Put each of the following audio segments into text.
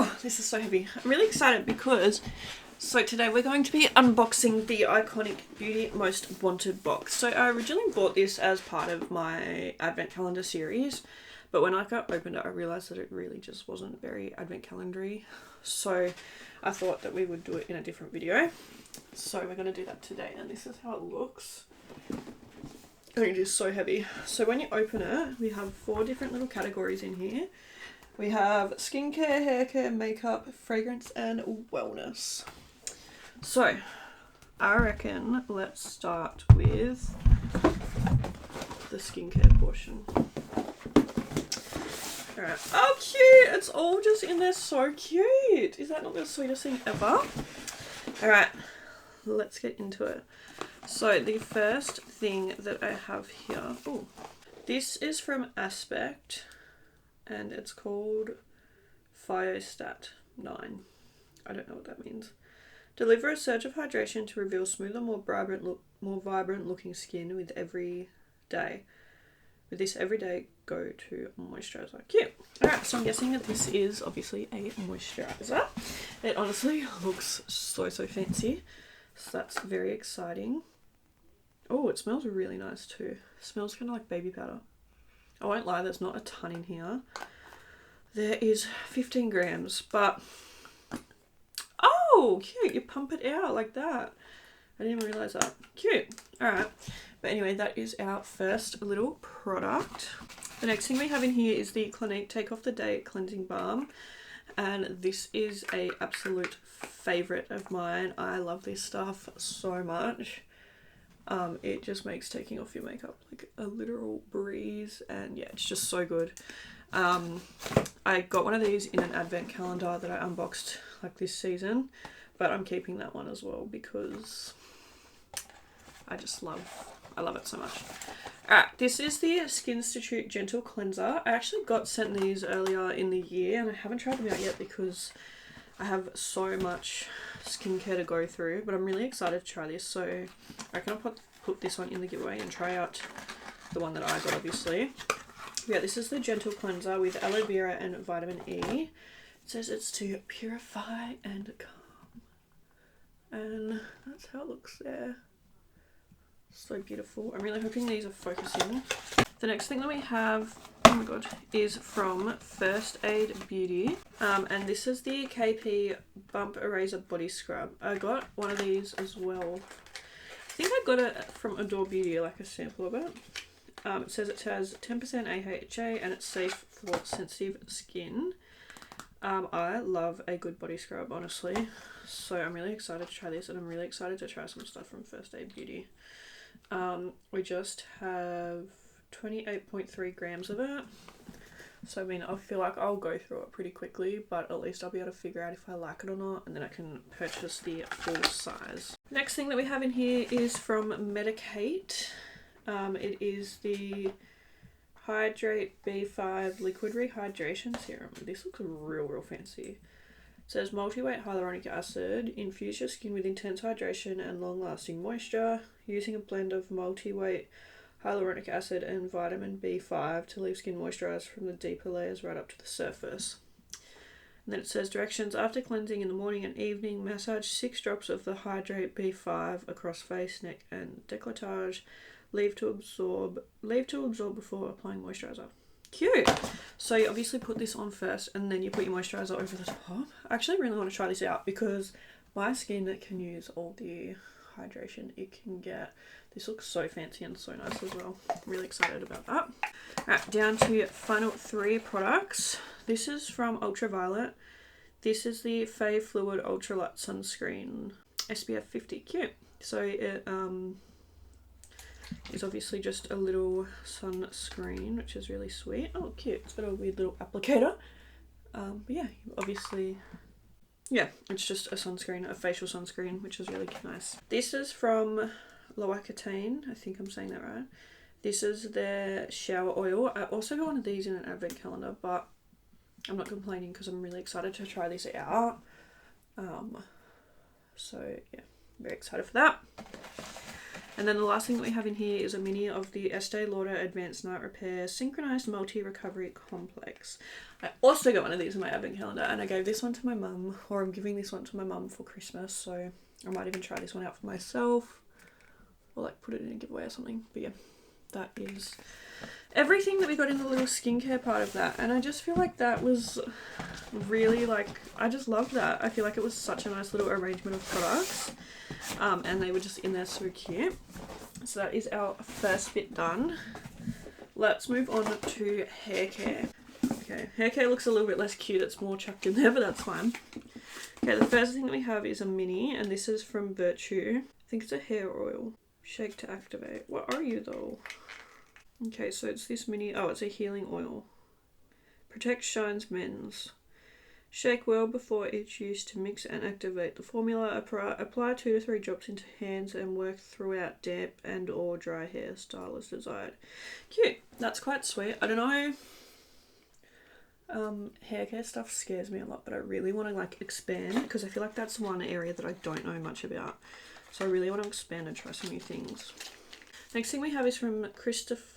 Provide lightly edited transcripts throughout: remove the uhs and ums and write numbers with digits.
Oh, this is so heavy. I'm really excited because today we're going to be unboxing the Iconic Beauty Most Wanted box. So I originally bought this as part of my advent calendar series, but when I opened it I realised that it really just wasn't very advent calendar-y. So I thought that we would do it in a different video. So we're going to do that today, and this is how it looks. And it is so heavy. So when you open it, we have 4 different little categories in here. We have skincare, hair care, makeup, fragrance, and wellness. So, I reckon let's start with the skincare portion. Alright. Oh, cute! It's all just in there, so cute! Is that not the sweetest thing ever? Alright, let's get into it. So, the first thing that I have here... Oh, this is from Aspect. And it's called Phyostat 9. I don't know what that means. Deliver a surge of hydration to reveal smoother, more vibrant looking skin with every day. With this everyday go-to moisturizer. Cute. Alright, so I'm guessing that this is obviously a moisturizer. It honestly looks so fancy. So that's very exciting. Oh, it smells really nice too. It smells kind of like baby powder. I won't lie, there's not a ton in here. There is 15 grams, but... Oh, cute. You pump it out like that. I didn't even realise that. Cute. Alright. But anyway, that is our first little product. The next thing we have in here is the Clinique Take Off the Day Cleansing Balm. And this is a absolute favourite of mine. I love this stuff so much. It just makes taking off your makeup like a literal breeze, and yeah, it's just so good. I got one of these in an advent calendar that I unboxed like this season, but I'm keeping that one as well because I love it so much. Alright, this is the Skinstitute Gentle Cleanser. I actually got sent these earlier in the year and I haven't tried them out yet because I have so much skincare to go through, but I'm really excited to try this. So I reckon I'll put this one in the giveaway and try out the one that I got, obviously. Yeah, this is the Gentle Cleanser with aloe vera and vitamin E. It says it's to purify and calm. And that's how it looks there. So beautiful. I'm really hoping these are focusing. The next thing that we have, oh my god, is from First Aid Beauty. And this is the KP Bump Eraser Body Scrub. I got one of these as well. I think I got it from Adore Beauty, like a sample of it. It says it has 10% AHA and it's safe for sensitive skin. I love a good body scrub, honestly. So I'm really excited to try this, and I'm really excited to try some stuff from First Aid Beauty. We just have 28.3 grams of it. So I mean, I feel like I'll go through it pretty quickly, but at least I'll be able to figure out if I like it or not, and then I can purchase the full size. Next thing that we have in here is from Medicate. It is the Hydrate B5 Liquid Rehydration Serum. This looks real fancy. It says multi-weight hyaluronic acid. Infuse your skin with intense hydration and long-lasting moisture using a blend of multi-weight hyaluronic acid and vitamin B5 to leave skin moisturized from the deeper layers right up to the surface. And then it says directions: after cleansing in the morning and evening, massage 6 drops of the Hydrate B5 across face, neck and décolletage. Leave to absorb before applying moisturizer. Cute! So you obviously put this on first and then you put your moisturizer over the top. I actually really want to try this out because my skin can use all the hydration it can get. This looks so fancy and so nice as well. I'm really excited about that. Alright, down to final 3 products. This is from Ultraviolet. This is the Fae Fluid Ultralight Sunscreen SPF 50. Cute. So it it's obviously just a little sunscreen, which is really sweet. Oh, cute. It's got a weird little applicator. But yeah, obviously, yeah, it's just a sunscreen, a facial sunscreen, which is really nice. This is from L'Occitane. I think I'm saying that right. This is their shower oil. I also got one of these in an advent calendar, but I'm not complaining because I'm really excited to try this out. So yeah, very excited for that. And then the last thing that we have in here is a mini of the Estee Lauder Advanced Night Repair Synchronized Multi-Recovery Complex. I also got one of these in my advent calendar, and I gave this one to my mum, or I'm giving this one to my mum for Christmas, so I might even try this one out for myself, or like put it in a giveaway or something. But yeah, that is everything that we got in the little skincare part of that, and I just feel like that was really like, I just loved that. I feel like it was such a nice little arrangement of products, and they were just in there so cute. So that is our first bit done. Let's move on to hair care. Okay, hair care looks a little bit less cute, it's more chucked in there, but that's fine. Okay, the first thing that we have is a mini, and this is from Virtue. I think it's a hair oil. Shake to activate. What are you though? Okay, so it's this mini. Oh, it's a healing oil. Protect, shines, mends. Shake well before each use to mix and activate the formula. Apply 2 to 3 drops into hands and work throughout damp and or dry hair, style as desired. Cute. That's quite sweet. I don't know. Hair care stuff scares me a lot, but I really want to like expand, because I feel like that's one area that I don't know much about. So I really want to expand and try some new things. Next thing we have is from Christoph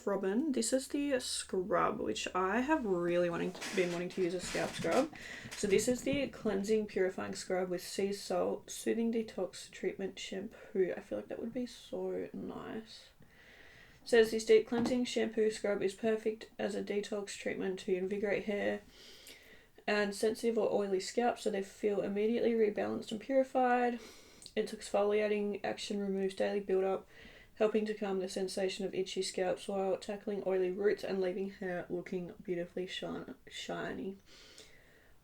Robin. This is the scrub, which I have really been wanting to use a scalp scrub. So this is the cleansing purifying scrub with sea salt, soothing detox treatment shampoo. I feel like that would be so nice. It says this deep cleansing shampoo scrub is perfect as a detox treatment to invigorate hair and sensitive or oily scalp, so they feel immediately rebalanced and purified. Its exfoliating action removes daily buildup, helping to calm the sensation of itchy scalps while tackling oily roots and leaving hair looking beautifully shiny.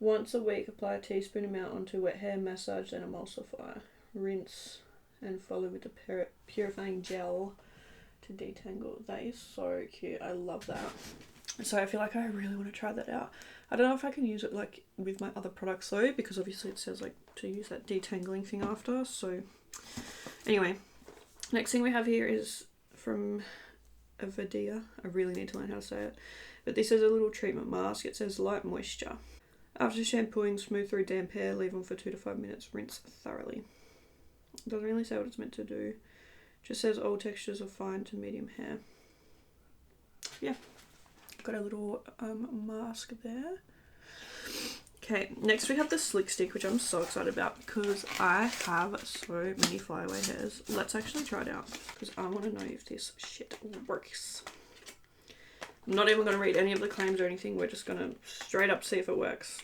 Once a week, apply a teaspoon amount onto wet hair, massage, then emulsify. Rinse and follow with the purifying gel to detangle. That is so cute. I love that. So I feel like I really want to try that out. I don't know if I can use it like with my other products though, because obviously it says like to use that detangling thing after. So anyway, next thing we have here is from Avadia. I really need to learn how to say it. But this is a little treatment mask. It says light moisture. After shampooing, smooth through damp hair, leave on for 2 to 5 minutes, rinse thoroughly. It doesn't really say what it's meant to do. Just says all textures are fine to medium hair. Yeah, got a little mask there. Okay, next we have the Slick Stick, which I'm so excited about because I have so many flyaway hairs. Let's actually try it out because I want to know if this shit works. I'm not even going to read any of the claims or anything. We're just going to straight up see if it works.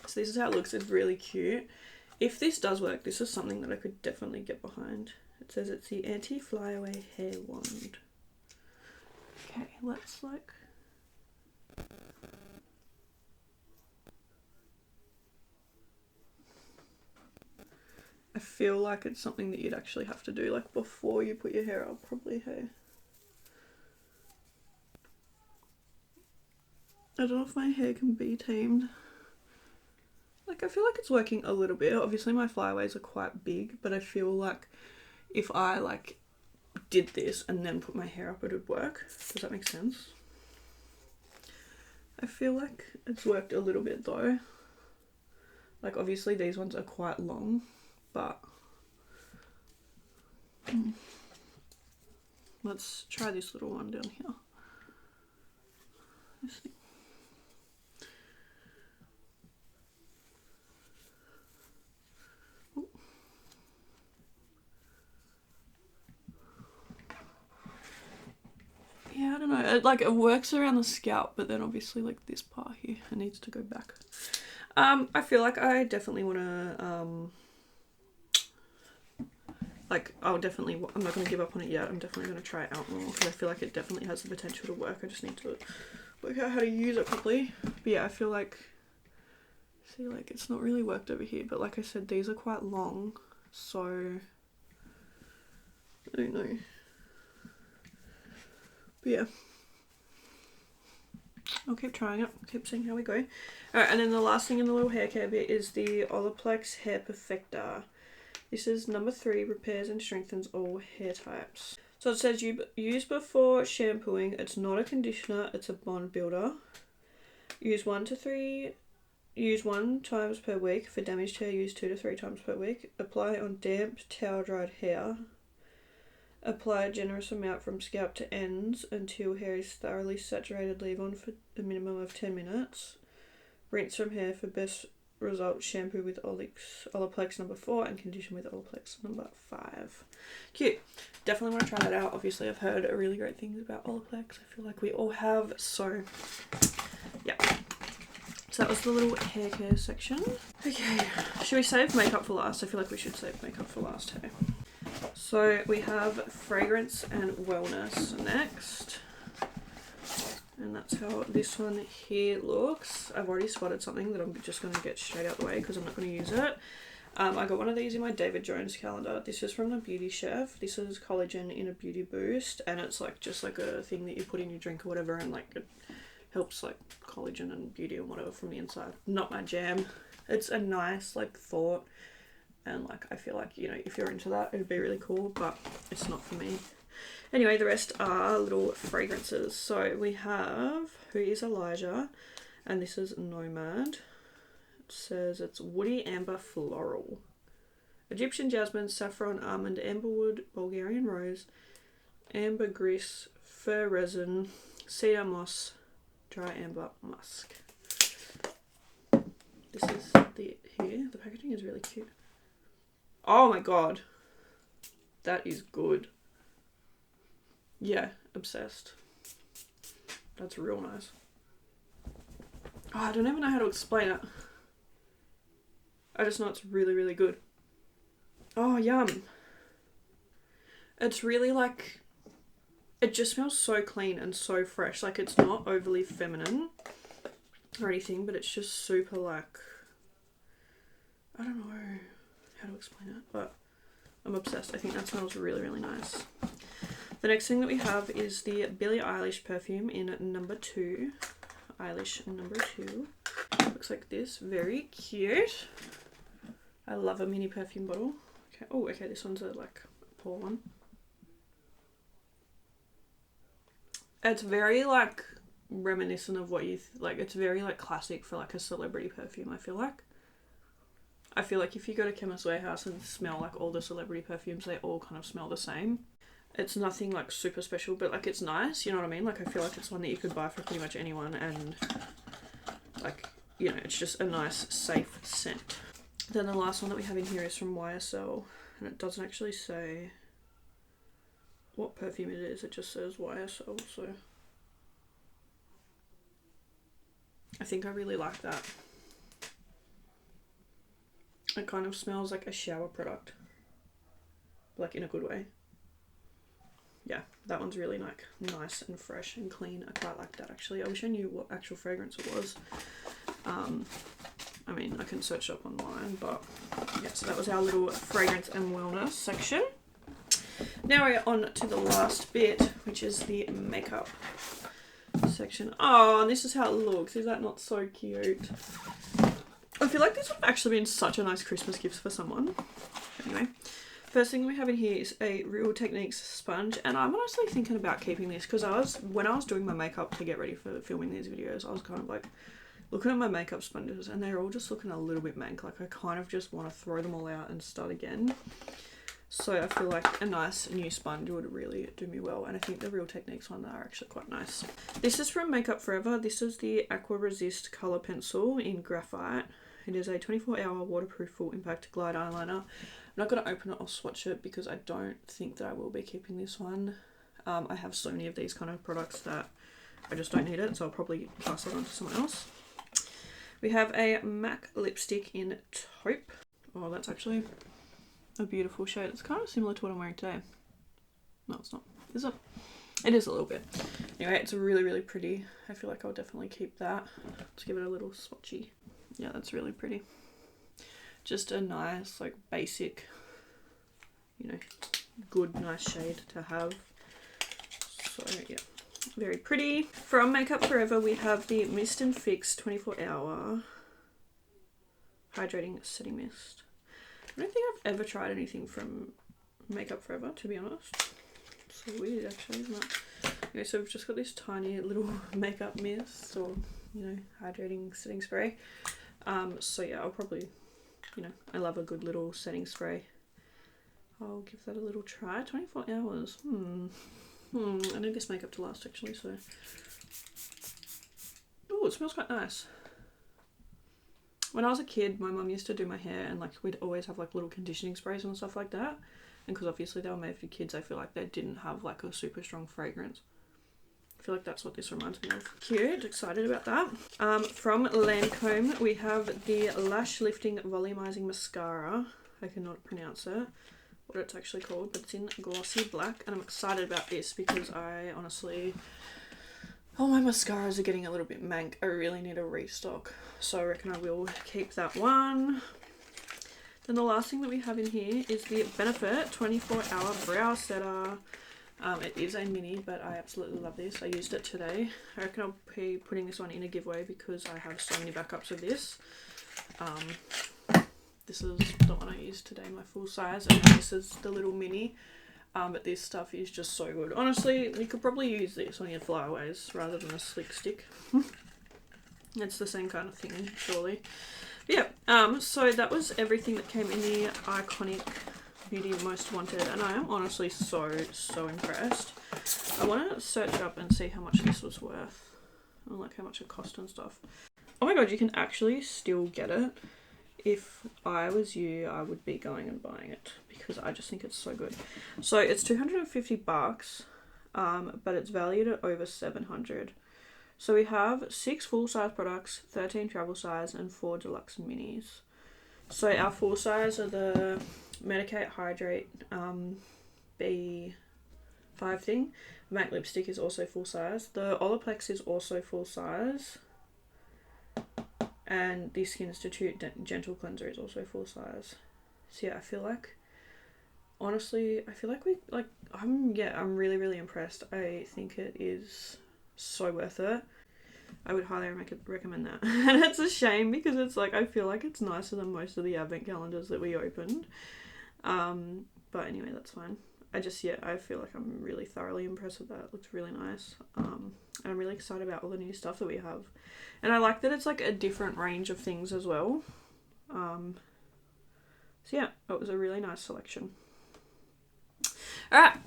So this is how it looks. It's really cute. If this does work, this is something that I could definitely get behind. It says it's the anti-flyaway hair wand. Okay, let's like... I feel like it's something that you'd actually have to do like before you put your hair up, probably, hey? I don't know if my hair can be tamed. Like, I feel like it's working a little bit. Obviously my flyaways are quite big, but I feel like if I like did this and then put my hair up, it would work. Does that make sense? I feel like it's worked a little bit though. Like obviously these ones are quite long, but let's try this little one down here. This thing. Yeah, I don't know. It works around the scalp, but then obviously like this part here, it needs to go back. I feel like I definitely want to, I'm not going to give up on it yet. I'm definitely going to try it out more because I feel like it definitely has the potential to work. I just need to work out how to use it properly. But yeah, I feel like, see, like it's not really worked over here, but like I said, these are quite long, so I don't know. But yeah, I'll keep trying it, keep seeing how we go. Alright, and then the last thing in the little hair care bit is the Olaplex Hair Perfector. This is number 3, repairs and strengthens all hair types. So it says you use before shampooing. It's not a conditioner, it's a bond builder. Use 1 times per week. For damaged hair, use 2 to 3 times per week. Apply on damp, towel dried hair. Apply a generous amount from scalp to ends until hair is thoroughly saturated. Leave on for a minimum of 10 minutes. Rinse from hair. For best results, shampoo with Olaplex number 4 and condition with Olaplex number 5. Cute. Definitely want to try that out. Obviously, I've heard really great things about Olaplex. I feel like we all have. So, yeah. So that was the little hair care section. Okay, should we save makeup for last? I feel like we should save makeup for last, hey? So we have fragrance and wellness next. And that's how this one here looks. I've already spotted something that I'm just going to get straight out the way because I'm not going to use it. I got one of these in my David Jones calendar. This is from the Beauty Chef. This is collagen in a beauty boost. And it's like just like a thing that you put in your drink or whatever, and like it helps like collagen and beauty and whatever from the inside. Not my jam. It's a nice like thought. And like I feel like, you know, if you're into that, it'd be really cool, but it's not for me. Anyway, the rest are little fragrances. So we have Who is Elijah, and this is Nomad. It says it's woody amber floral. Egyptian jasmine, saffron, almond, amberwood, Bulgarian rose, ambergris, fir resin, cedar moss, dry amber musk. This is the packaging is really cute. Oh my god. That is good. Yeah, obsessed. That's real nice. Oh, I don't even know how to explain it. I just know it's really, really good. Oh, yum. It's really like... It just smells so clean and so fresh. Like, it's not overly feminine or anything, but it's just super like... I don't know how to explain it, but I'm obsessed. I think that smells really, really nice. The next thing that we have is the Billie Eilish perfume in number 2. Eilish number 2. Looks like this. Very cute. I love a mini perfume bottle. Okay. Oh, okay. This one's a like pour one. It's very like reminiscent of what you like. It's very like classic for like a celebrity perfume. I feel like if you go to Chemist Warehouse and smell like all the celebrity perfumes, they all kind of smell the same. It's nothing like super special, but like it's nice, you know what I mean? Like I feel like it's one that you could buy for pretty much anyone, and like, you know, it's just a nice safe scent. Then the last one that we have in here is from YSL, and it doesn't actually say what perfume it is, it just says YSL, so I think I really like that. It kind of smells like a shower product, like in a good way. Yeah, that one's really like nice and fresh and clean. I quite like that actually. I wish I knew what actual fragrance it was. I mean, I can search up online, but yeah, so that was our little fragrance and wellness section. Now we're on to the last bit, which is the makeup section. Oh, and this is how it looks. Is that not so cute? I feel like this would have actually been such a nice Christmas gift for someone. Anyway, first thing we have in here is a Real Techniques sponge, and I'm honestly thinking about keeping this because when I was doing my makeup to get ready for filming these videos, I was kind of like looking at my makeup sponges and they're all just looking a little bit mank. Like I kind of just want to throw them all out and start again. So I feel like a nice new sponge would really do me well, and I think the Real Techniques one are actually quite nice. This is from Makeup Forever. This is the Aqua Resist Colour Pencil in Graphite. It is a 24-hour waterproof full impact glide eyeliner. I'm not going to open it or swatch it because I don't think that I will be keeping this one. I have so many of these kind of products that I just don't need it, so I'll probably pass it on to someone else. We have a MAC lipstick in Taupe. Oh, that's actually a beautiful shade. It's kind of similar to what I'm wearing today. No, it's not. Is it? It is a little bit. Anyway, it's really, really pretty. I feel like I'll definitely keep that. Let's give it a little swatchy. Yeah, that's really pretty. Just a nice, like, basic, you know, good, nice shade to have. So, yeah, very pretty. From Makeup Forever, we have the Mist and Fix 24-hour Hydrating Setting Mist. I don't think I've ever tried anything from Makeup Forever, to be honest. It's so weird, actually, isn't it? Okay, so we've just got this tiny little makeup mist, or, you know, hydrating setting spray. So yeah, I'll probably, you know, I love a good little setting spray. I'll give that a little try. 24 hours. I need this makeup to last actually, so. Oh, it smells quite nice. When I was a kid, my mum used to do my hair, and like we'd always have like little conditioning sprays and stuff like that. And because obviously they were made for kids, I feel like they didn't have like a super strong fragrance. I feel like that's what this reminds me of. Cute, excited about that. From Lancome, we have the Lash Lifting Volumizing Mascara. I cannot pronounce it, what it's actually called, but it's in glossy black, and I'm excited about this because I honestly, all my mascaras are getting a little bit mank. I really need a restock, so I reckon I will keep that one. Then the last thing that we have in here is the Benefit 24-Hour Brow Setter. It is a mini, but I absolutely love this. I used it today. I reckon I'll be putting this one in a giveaway because I have so many backups of this. This is the one I used today, my full size, and this is the little mini. But this stuff is just so good. Honestly, you could probably use this on your flyaways rather than a slick stick. It's the same kind of thing, surely. But yeah, so that was everything that came in the Iconic Beauty Most Wanted, and I am honestly so impressed. I want to search up and see how much this was worth, and like how much it cost and stuff. Oh my god, you can actually still get it. If I was you, I would be going and buying it because I just think it's so good. So it's 250 bucks, but it's valued at over 700. So we have 6 full-size products, 13 travel size, and 4 deluxe minis. So our full size are the Medicate Hydrate B5 thing. MAC lipstick is also full size. The Olaplex is also full size. And the Skin Institute Gentle Cleanser is also full size. So yeah, I feel like, honestly, I'm really impressed. I think it is so worth it. I would highly recommend that. And it's a shame because it's like, I feel like it's nicer than most of the advent calendars that we opened. But anyway, that's fine. I feel like I'm really thoroughly impressed with that. It looks really nice. And I'm really excited about all the new stuff that we have. And I like that it's like a different range of things as well. So yeah, it was a really nice selection. Alright,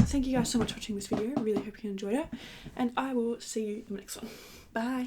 thank you guys so much for watching this video. I really hope you enjoyed it. And I will see you in the next one. Bye.